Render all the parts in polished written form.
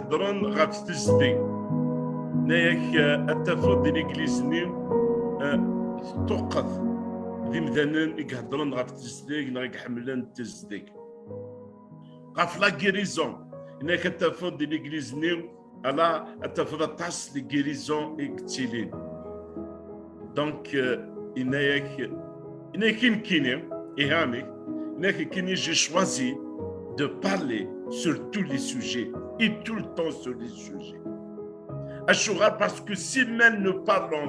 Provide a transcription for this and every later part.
يهضرون غاف تزدي نايك التفوت ديال الإنجليزني توقف ذي مذنن يهضرون غاف تزدي نايك حملان تزدي غاف لا غيريزون نايك التفوت ديال الإنجليزني على التفوت الطاس دي غيريزون إكتيلين دونك نايك كيني إهامي نايك كيني جي شوازي de parler sur tous les sujets et tout le temps sur les sujets. Ashura parce que si même nous parlons,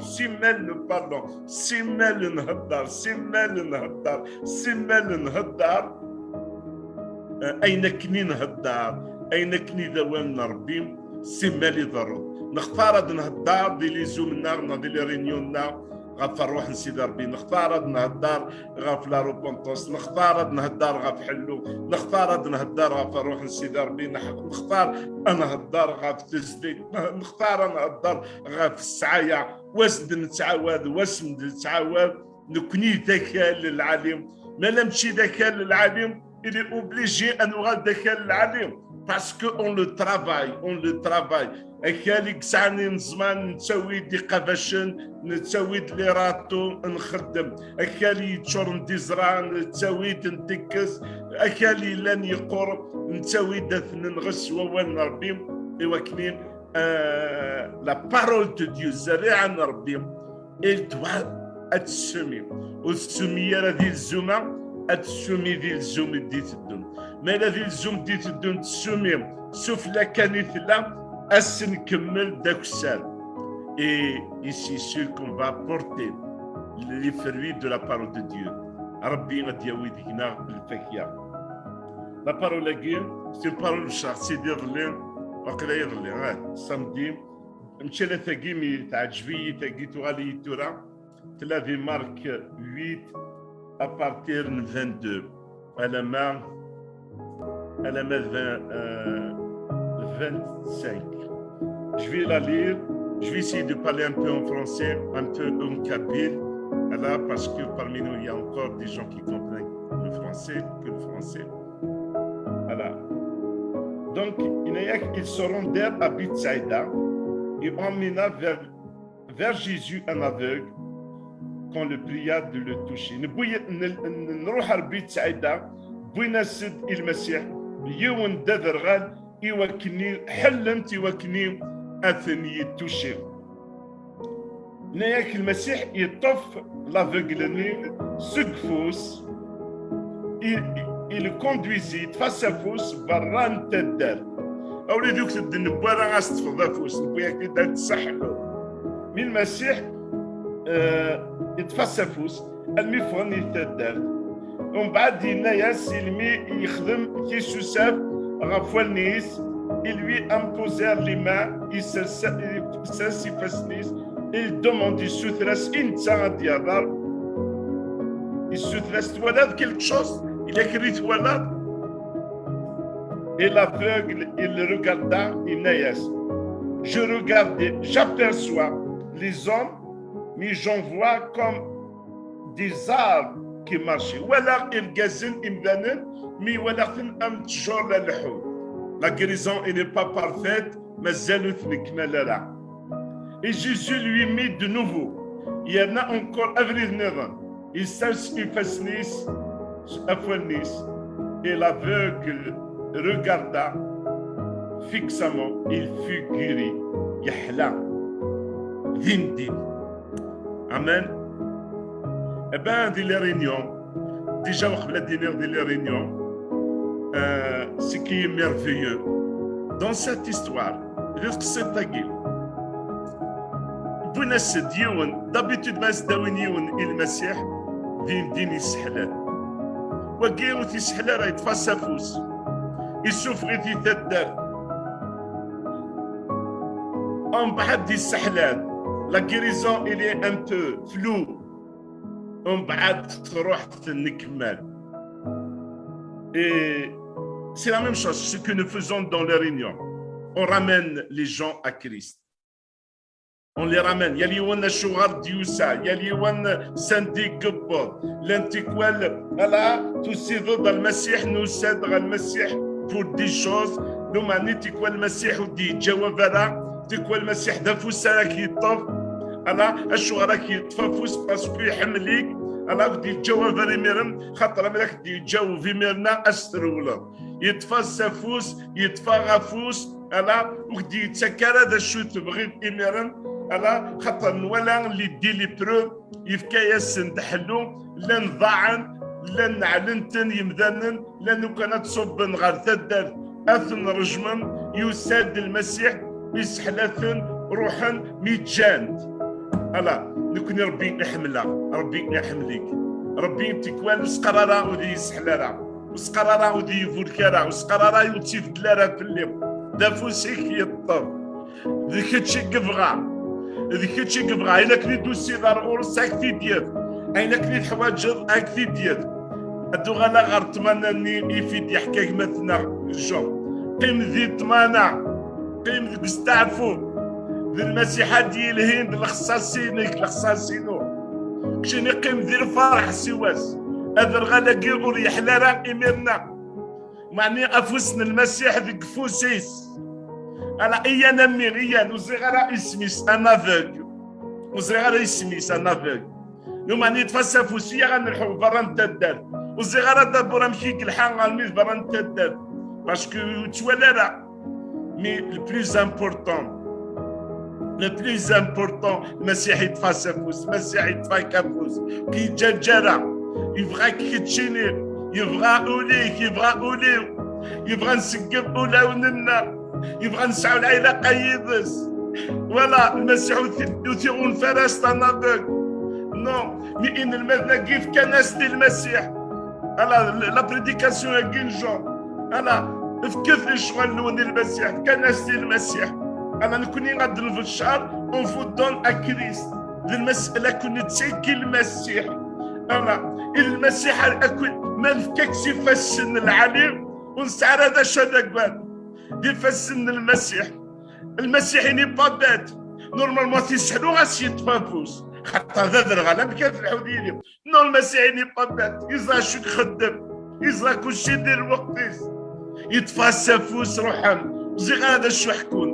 أين كني نهدر أين كني دوام نربي سمال يضرب نختار نهدر دي لي زومنا دي لي رينيوننا غاف نروح نسيد ربي نختار نهدر غاف لا روبونتوس نختار نهدر غاف حلو نختار نهدر غاف نروح نسيد ربي نختار انا هدر غاف تزديد نختار نهدر غاف السعايا واسد نتعاود واسم نتعاود نكوني ذكاء للعليم ما نمشي ذكاء للعليم il est obligé à nous rendre ذكاء للعليم parce que on le travaille أكالي كسعني نزمان نتسوي دي قفاشن نتسوي لي راتو نخدم أكالي تشور نديزرا نتسوي ندكس أكالي لن يقر نتسوي دثن نغس ووان نربي إوا كنين لا بارول دو ديو زريعة نربي إل دوا أتسمي والسمية ذي الزومة أتسمي ذي الزوم دي تدون ما ذي الزوم دي تدون تسمي سفلى كانت لا أسن كمل داكسال. Et ici, sûr qu'on va porter les fruits de la parole de Dieu. Rabbi Nadiaoui Dina Fakia. La parole est c'est une parole c'est d'Irlin, وقلا يرلين samedi. مشينا ثقيمي تعجبي ثقيتو غالي تورا تلا في مارك 8 à partir de 22 à la main 25. Je vais la lire. Je vais essayer de parler un peu en français, un peu en kabyle, voilà, parce que parmi nous, il y a encore des gens qui comprennent le français, que le français. Voilà. Donc, ils se rendèrent à Bethsaïda et emmena vers Jésus un aveugle qu'on le pria de le toucher. نروح لبيتسايدا بغينا السيد المسيح يوم دذرغال يوكني حلمت يوكني أثني توشي نياك المسيح يطف l'aveugle سقفوس il conduisit face à فوس بران تدار أولي دوك تدنبوا راه غاستفضى فوس نبويا كدا تسحلو من المسيح يتفسى فوس المفرن يتدار ومن بعد الناس المي يخدم كيسو ساب غفوال نيس ils lui imposèrent les mains, ils s'assifasnis, ils demandent, ils soutresent ils soutresent quelque chose, il écrit voilà. Et l'aveugle, il regarda, il naïs. Je regardais, j'aperçois les hommes, mais j'en vois comme des arbres qui marchaient. Ou alors ils gazinent, ils me donnent, mais voilà, ils me tjor la lehou. La guérison n'est pas parfaite, mais elle là. Et Jésus lui mit de nouveau. Il y en a encore à venir. Il s'assifasnis, et l'aveugle regarda fixement. Il fut guéri. Yahla. Vindi. Amen. Eh bien, dans les réunions, déjà, on a dit dans les réunions, ce qui est merveilleux dans cette histoire, c'est Tagil. D'habitude, il Messie vient يسحلات وقيرو تيسحلا راه يتفاسا فوس يشوف غير تيتدار on بعد يسحلات la guérison il est un peu flou on بعد تروح نكمل. Et c'est la même chose, ce que nous faisons dans les réunions. On ramène les gens à Christ. On les ramène. Il y a les Shouar Dioussa, il y a les Sandy Gubbo, l'antiquel, Allah, tous ces deux dans le Messie, nous cèdent le Messie, pour des choses l'humanité كوا المسيح ودي جواب راه تكوا المسيح دافوس راك يطف انا اشو راك يطففوس باسكو يحمليك انا ودي جواب ريميرن خاطر مراك دي جو في ميرنا استرولا يطفى السفوس يطفى غفوس انا ودي تسكر هذا شو تبغي إميرن انا خاطر ولا اللي دي لي بروف يفكا سندحلو لن ضاعن لن علنتن يمذنن لانه كانت تصب غير تدار اثن رجمن يساد المسيح يسحلثن روحا ميتجاند الا نكون ربي يحملها ربي يحمليك ربي تكوان وسقرارا ودي يسحلارا وسقرارا ودي يفولكارا وسقرارا يوتيف دلارا في الليل دافوسيك يطب ذيك هادشي كبغا ذيك هادشي كبغا الا كني دوسي دار اورس اكتي ديال اين كني حوايج اكتي ديال هادو غالا غير تمنى يفيد يحكي مثلا الجو قيم ذي تمانا قيم ذي بستعفو ذي المسيحة ديال الهند الخصاصينيك الخصاصينو كشيني قيم ذي الفرح سواس هذا الغالا كيغور يحلى راه إميرنا معني أفوسنا المسيح ذيك فوسيس أنا إيانا مين إيان وزغارة اسميس أنا ذاك وزغارة اسميس أنا ذاك يوم أني تفسى فوسية غنرحو بران تدار وزغارة دابورا مشيك الحان غنميز بران تدار باسكو تولى راه مي لو بلوز امبورطون المسيح يتفاسى فوس المسيح يتفا كافوس كي جاجرا يبغى كيتشيني يبغى أوليك يبغى أوليو يبغى نسقف أولاوننا يبغى نسعوا العيلة قيدس ولا المسيح يثيرون فرس تناضل نو مي إن المذنى كيف كناس ديال المسيح ألا لا بريديكاسيون كينجون ألا فكيف الشغل نوني المسيح كناس ديال المسيح أنا نكوني غادر في الشهر اون فو دون أكريست المسألة كنت تسيكي المسيح أنا المسيح أكون ما نفككش يفسن العليم ونسعر هذا شدك دي فسن المسيح ني با بات نورمالمون تيسحلو غاس يتفافوس خاطر هذا الغلام كان في الحديدية نو المسيح ني با بات يزرا شو يخدم يزرا كلشي يدير وقتيس يتفاسى فوس روحهم زي هذا شو يحكون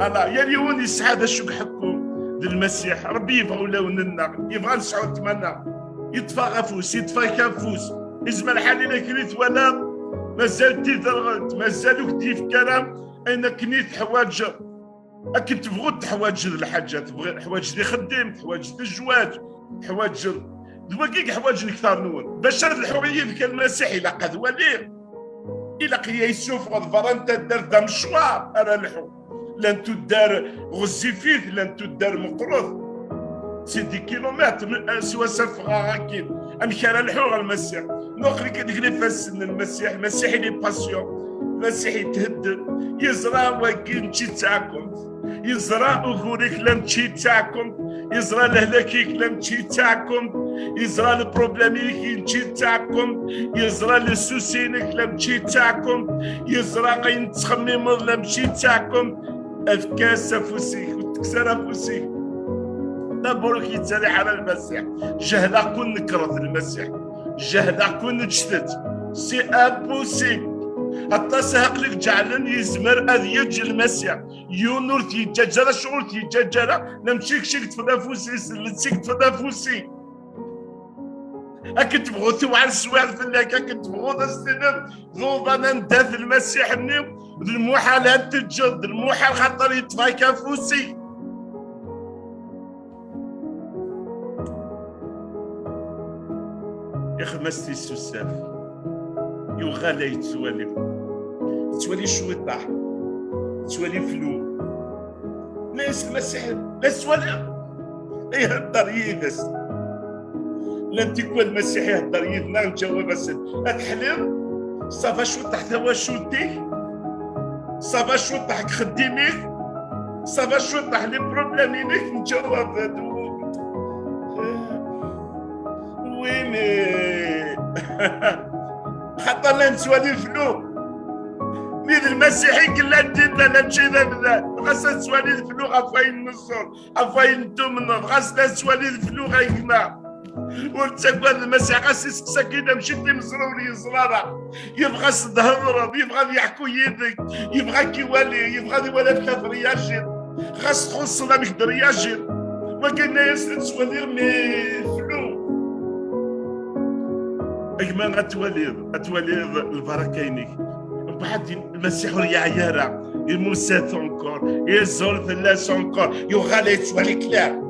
ألا يا اليوم يسعى هذا شو يحكون المسيح ربي يبغى ولوننا يبغى نسعو نتمنى يطفى غفوس يطفى كافوس يزم الحال إلا كنيت ولا مازال تيدرغت مازالو كتيف كلام أين كنيت حوايج أكيد تبغوا تحوايج الحاجات تبغي حوايج اللي خدمت حوايج الزواج حوايج دواكيك حوايج كثار نون باش هاد الحرية كان المسيح إلا قد وليه إلا قيا يسوف غضبر أنت دار دام شوار أنا الحو لن تدار غزيفيت لن تدار مقرض سي دي كيلومتر سوا سفغا هكين امشي الحوغ المسيح نوخلي كديك فاسن المسيح لي باسيون المسيح يتهدد يزرع واكي نمشي تاعكم يزرع اغوريك لا نمشي تاعكم يزرع لهلاكيك لا نمشي تاعكم يزرع البروبليميك نمشي تاعكم يزرع السوسينك لا نمشي تاعكم يزرع غين تخمم لا نمشي تاعكم افكاس فوسيك وتكسر فوسيك دابور كيتسالي على المسيح جهلا كون نكرت المسيح جهلا كون نجتت سي امبوسيبل حتى سهق لك جعلن يزمر اذ المسيح يونور تيجاجرا شغل تيجاجرا نمشيك شيك تفدافوسي سلتسيك تفدافوسي اكيد تبغوا توعى السوار في الليك اكيد تبغوا تستلم ذوبانا نداث المسيح النيم المحالات تجد المحال خاطر يطفى كافوسي يا خمستي السوساف يوغالا يتسوالي شو يطاح تسوالي فلو ناس المسيح لا سوالي يهدر يدس لا تكون المسيح يهدر يدنا نجاوب بس الحلم صافا شو تحت هوا شو ديك صافا شو تحت خديميك صافا شو تحت لي بروبليمينيك نجاوب هادو ويمي خاطر لا نسوالي الفلو مين المسيحي كلا ندينا نمشي بذا خاص نسوالي الفلو غفاين النصر غفاين التمن خاص نسوالي الفلو غيجمع وتقول المسيح غاسي سكينه مشيت لي مزروري زراره يبغى تهضر يبغى يحكوا يدك يبغى كيوالي يبغى يولي في كثر ياجر غاس تخصنا مقدر ياجر وكان يسولي مي فلو اجمع اتوليد البركيني بعد المسيح يا عيارة الموسات انكور يزول ثلاث انكور يغالي تولي كلار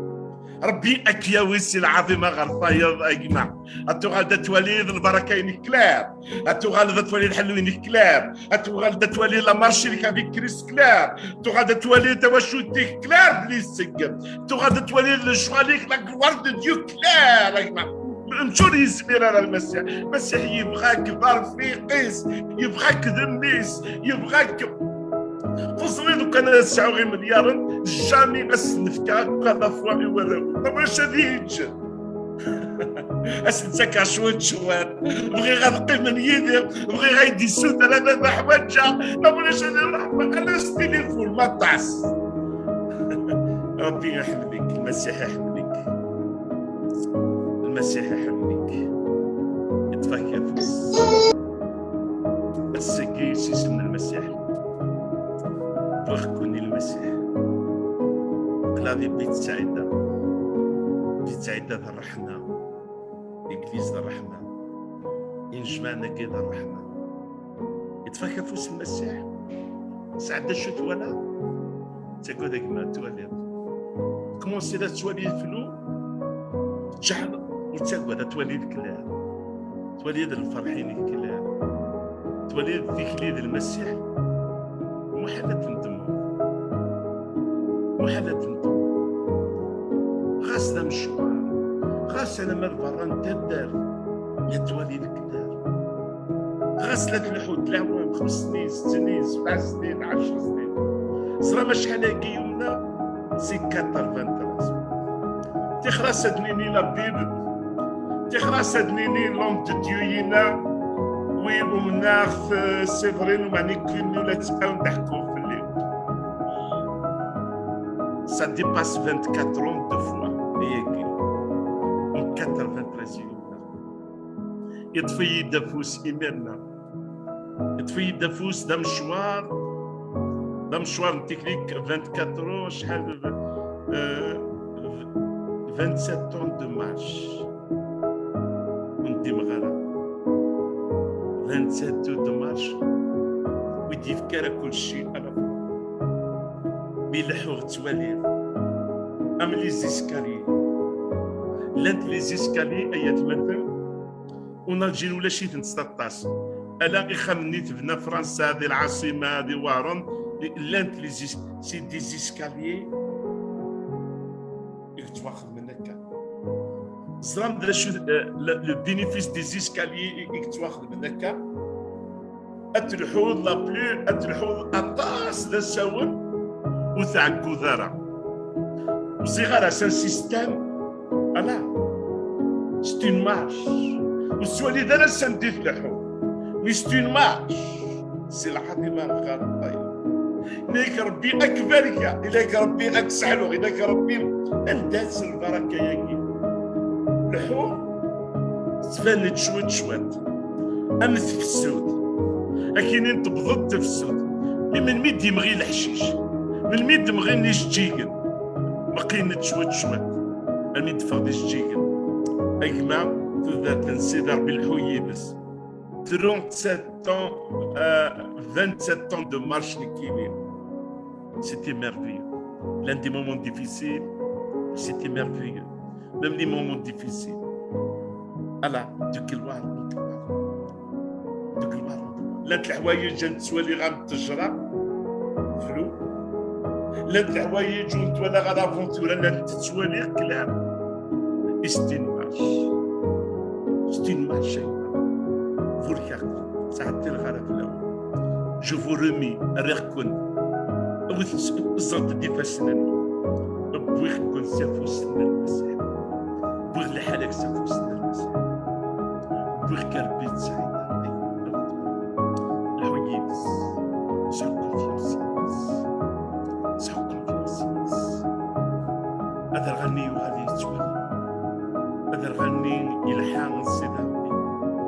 ربي اكياويسي العظيمه غرفايض اجمع اتوغال توليد البركين كلار اتوغال توليد حلوين كلار اتوغال توليد لا مارشي اللي كان كريس كلار اتوغال توليد توشوتي كلار بلي سكر اتوغال توليد الشواليك لا ورد ديو كلار اجمع نشور يزمير على المسيح يبغاك ظرفي قيس يبغاك ذميس يبغاك فصلي دوك انا 9 مليار جامي غس نفكاك بغا فواغي وراو طب واش هادي يتجن اسنسك شوات بغي غنقي من يدي بغي غيدي السود انا بابا حواجه ما بغيش انا الرحمه انا التليفون ما طعس ربي يحميك المسيح يحميك المسيح يحميك يتفكر السكي سيسن المسيح كوني المسيح كلافي بيت سعيدة ذا الرحمة إنجليز ذا الرحمة إنجمعنا كذا الرحمة يتفكر فوس المسيح سعدة شو تولا تقول ذاك ما تولد كومونسي لا تولي الفلو تشحن وتقول تولي الكلام تولي الفرحين الكلام تولي ذكليد المسيح محلة تندم غاس ذا مشوار غاس انا ما البران تدار يتولي الكدار غاس لا تلحود العوام 5 سنين 6 سنين 7 سنين 10 سنين صرا ما شحال هاكي يومنا سي 83 تخراس دنيني لا بيبل تخراس دنيني لوم تديوينا وي ومناخ سيفرين ومعني كلني ولا تسقاو نضحكو في الليل ça dépasse 24 ans deux fois هيك من 93 يطفي دافوس إيماننا يطفي دافوس دا مشوار تكنيك 24 شحال 27 ans de marche وندي مغارة 27 de marche ويدي فكرة كل شيء على فوق بيلحو توالير أم لي زيسكالي لانت لي زيسكالي أيات مثل ونرجي ولا شي تنستطاس ألا إخمني تبنى فرنسا هذه العاصمة هذه وارن لانت لي سي دي زيسكالي يتواخذ منك زرام دا شو لو بينيفيس دي زيسكالي يتواخذ منك أتلحوظ لا بلو أتلحوظ أطاس دا الساون وتعكو ذرة وصغار سان سيستم ألا سي اون مارش والسؤال إذا سندي في الحوض مي سي اون مارش سي العظيمة الغالبة إليك ربي أكبرك إليك ربي أكسعلو إليك ربي أنداس البركة ياكي الحوض تفند شوات أمث في السود لكن انت بضد في السود من ميد يمغي الحشيش من ميد مغي نيش جيجن ما قينت شوات الميد فقدش جيجن أجمع تذا تنسيدر بالحويبس 37 ans 27 ans de marche liquide. C'était merveilleux. L'un des moments difficiles, c'était merveilleux. Même les moments difficiles. Allah, de quel لا الحوايج نتوالي غنتجرى فلو لا الحوايج ونتوالى غادافونتورا لا تتوالي كلام ستين مارش فور كارت ساعتي الغرف الاول جو فو رومي ريكون بالضبط دي فاسناني بويخ كون سافو سن المسيح بويخ لحالك سافو سن المسيح بويخ كاربيت سعيد sans confiance هذا الغني وهذه تولي هذا الغني إلى حان السيدة